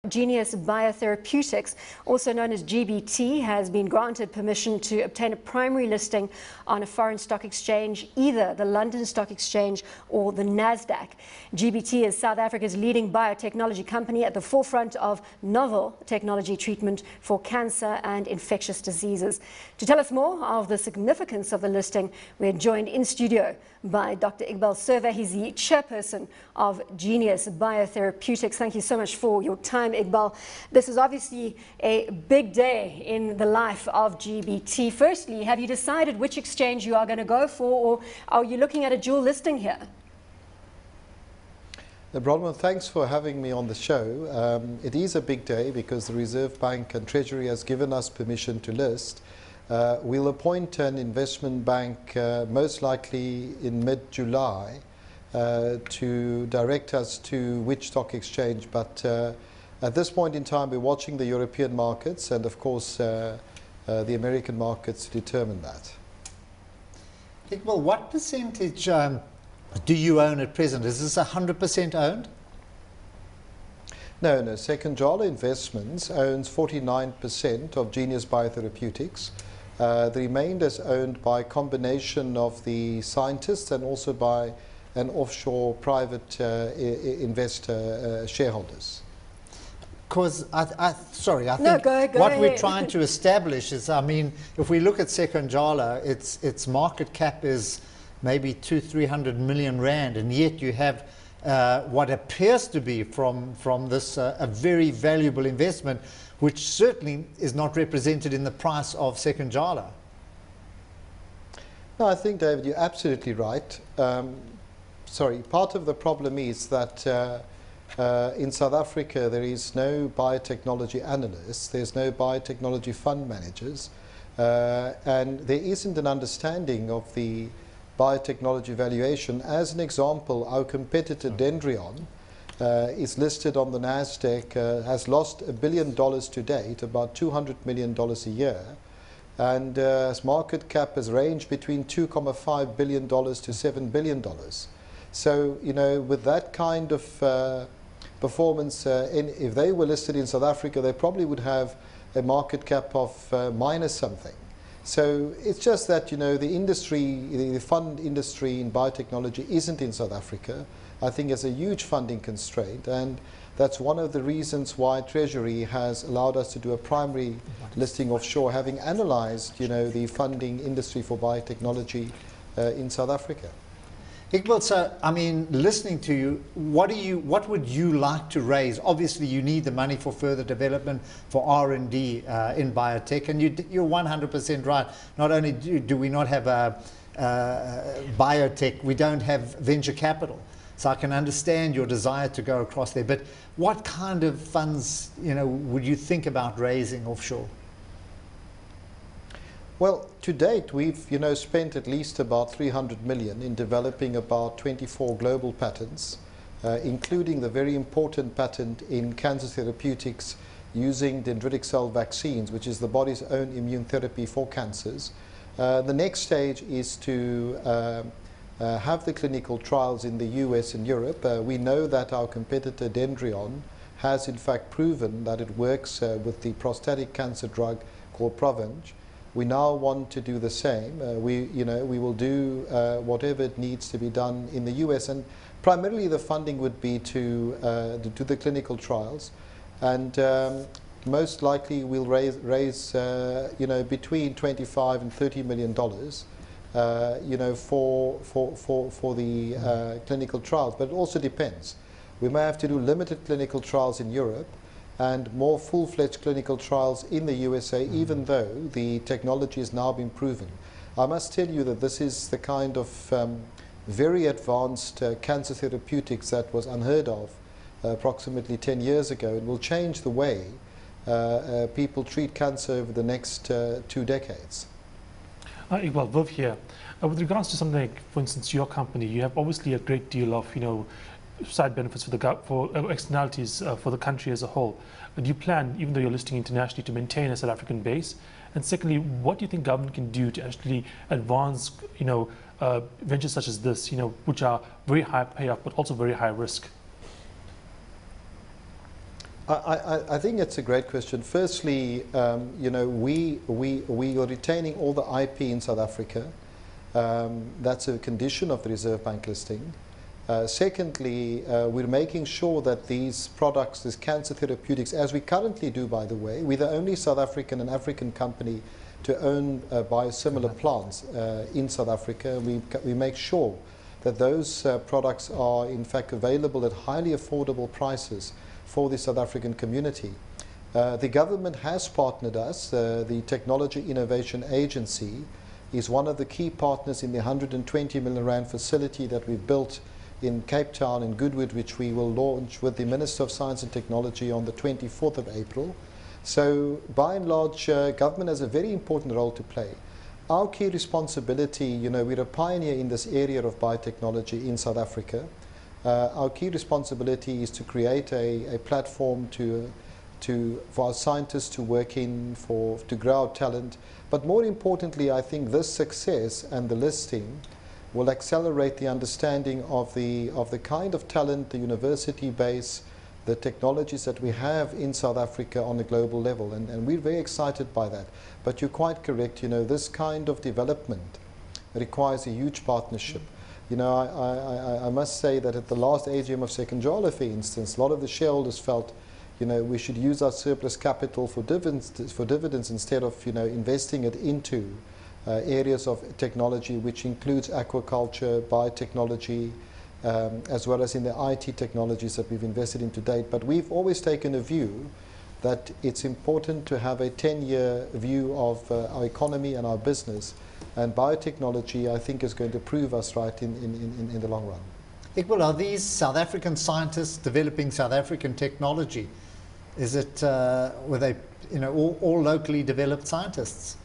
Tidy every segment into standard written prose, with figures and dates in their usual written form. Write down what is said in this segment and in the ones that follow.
Genius Bio-therapeutics, also known as GBT, has been granted permission to obtain a primary listing on a foreign stock exchange, either the London Stock Exchange or the NASDAQ. GBT is South Africa's leading biotechnology company at the forefront of novel technology treatment for cancer and infectious diseases. To tell us more of the significance of the listing, we are joined in studio by Dr. Iqbal Surve. He's the chairperson of Genius Bio-therapeutics. Thank you so much for your time, Iqbal. This is obviously a big day in the life of GBT. Firstly, have you decided which exchange you are going to go for, or are you looking at a dual listing here? Bronwyn, thanks for having me on the show. It is a big day because the Reserve Bank and Treasury has given us permission to list. We'll appoint an investment bank most likely in mid-July to direct us to which stock exchange, but at this point in time we're watching the European markets and of course the American markets to determine that. Well, what percentage do you own at present? Is this 100% owned? No, Sekunjalo Investments owns 49% of Genius Bio-therapeutics. The remainder is owned by a combination of the scientists and also by an offshore private investor shareholders. Because I think go ahead. We're trying to establish is, I mean, if we look at Sekunjalo, its market cap is maybe 200-300 million rand, and yet you have what appears to be from this a very valuable investment, which certainly is not represented in the price of Sekunjalo. No, I think, David, you're absolutely right. Part of the problem is that in South Africa there is no biotechnology analysts, there's no biotechnology fund managers, and there isn't an understanding of the biotechnology valuation. As an example, our competitor Dendreon is listed on the NASDAQ, has lost $1 billion to date, about $200 million a year, and its market cap has ranged between $2.5 billion to $7 billion. So, you know, with that kind of performance, if they were listed in South Africa, they probably would have a market cap of minus something. So it's just that, you know, the industry, the fund industry in biotechnology isn't in South Africa. I think it's a huge funding constraint, and that's one of the reasons why Treasury has allowed us to do a primary listing offshore, having analyzed, you know, the funding industry for biotechnology in South Africa. Iqbal, so I mean, listening to you, what would you like to raise? Obviously, you need the money for further development, for R&D in biotech, and you're 100% right. Not only do we not have biotech, we don't have venture capital. So I can understand your desire to go across there. But what kind of funds, you know, would you think about raising offshore? Well, to date, we've, you know, spent at least about 300 million in developing about 24 global patents, including the very important patent in cancer therapeutics using dendritic cell vaccines, which is the body's own immune therapy for cancers. The next stage is to have the clinical trials in the US and Europe. We know that our competitor Dendreon has in fact proven that it works with the prostatic cancer drug called Provenge. We now want to do the same. We will do whatever it needs to be done in the US, and primarily the funding would be to the clinical trials, and most likely we'll raise you know, between 25 and 30 million dollars, you know, for the clinical trials. But it also depends. We may have to do limited clinical trials in Europe and more full-fledged clinical trials in the USA, even though the technology has now been proven. I must tell you that this is the kind of very advanced cancer therapeutics that was unheard of approximately 10 years ago. It will change the way people treat cancer over the next 2 decades. Iqbal, Viv here. With regards to something like, for instance, your company, you have obviously a great deal of, you know, side benefits for externalities for the country as a whole. Do you plan, even though you're listing internationally, to maintain a South African base? And secondly, what do you think government can do to actually advance, you know, ventures such as this, you know, which are very high payoff but also very high risk? I think it's a great question. Firstly, you know, we are retaining all the IP in South Africa. That's a condition of the Reserve Bank listing. Secondly, we're making sure that these products, these cancer therapeutics, as we currently do, by the way, we're the only South African and African company to own biosimilar plants in South Africa. We make sure that those products are in fact available at highly affordable prices for the South African community. The government has partnered us. The Technology Innovation Agency is one of the key partners in the 120 million rand facility that we've built in Cape Town in Goodwood, which we will launch with the Minister of Science and Technology on the 24th of April. So by and large, government has a very important role to play. Our key responsibility, you know, we're a pioneer in this area of biotechnology in South Africa. Our key responsibility is to create a platform for our scientists to work in, to grow our talent. But more importantly, I think this success and the listing will accelerate the understanding of the kind of talent, the university base, the technologies that we have in South Africa on a global level. And we're very excited by that. But you're quite correct, you know, this kind of development requires a huge partnership. You know, I must say that at the last AGM of Sekunjalo, for instance, a lot of the shareholders felt, you know, we should use our surplus capital for dividends instead of, you know, investing it into areas of technology, which includes aquaculture, biotechnology, as well as in the IT technologies that we've invested in to date. But we've always taken a view that it's important to have a 10-year view of our economy and our business. And biotechnology, I think, is going to prove us right in the long run. Iqbal, are these South African scientists developing South African technology? Is it, were they, you know, all locally developed scientists?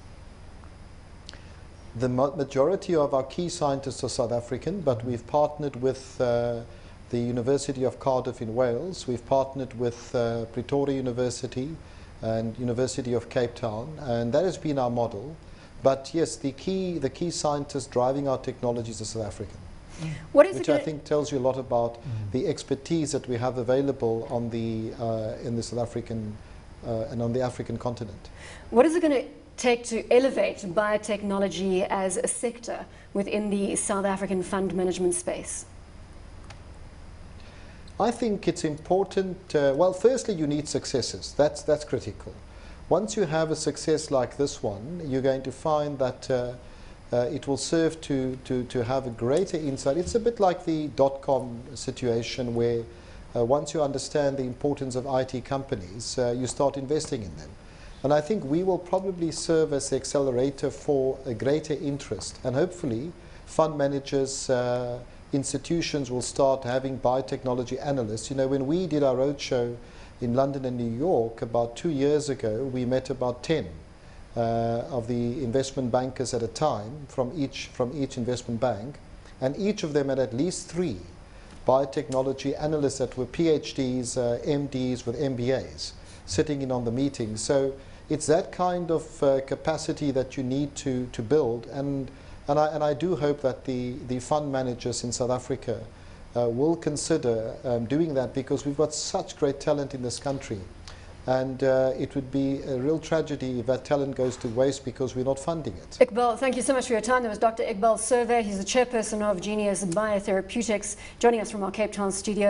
The majority of our key scientists are South African, but we've partnered with the University of Cardiff in Wales. We've partnered with Pretoria University and University of Cape Town, and that has been our model. But yes, the key scientists driving our technologies are South African. Which I think tells you a lot about the expertise that we have available on in the South African and on the African continent. What is it going to take to elevate biotechnology as a sector within the South African fund management space? I think it's important, well, firstly, you need successes. That's critical. Once you have a success like this one, you're going to find that it will serve to have a greater insight. It's a bit like the dot-com situation where once you understand the importance of IT companies, you start investing in them. And I think we will probably serve as the accelerator for a greater interest. And hopefully, fund managers, institutions will start having biotechnology analysts. You know, when we did our roadshow in London and New York about 2 years ago, we met about 10 of the investment bankers at a time from each investment bank. And each of them had at least 3 biotechnology analysts that were PhDs, MDs with MBAs sitting in on the meeting. So it's that kind of capacity that you need to build, and I do hope that the fund managers in South Africa will consider doing that, because we've got such great talent in this country, and it would be a real tragedy if that talent goes to waste because we're not funding it. Iqbal, thank you so much for your time. That was Dr. Iqbal Survey. He's the chairperson of Genius Bio-Therapeutics, joining us from our Cape Town studio.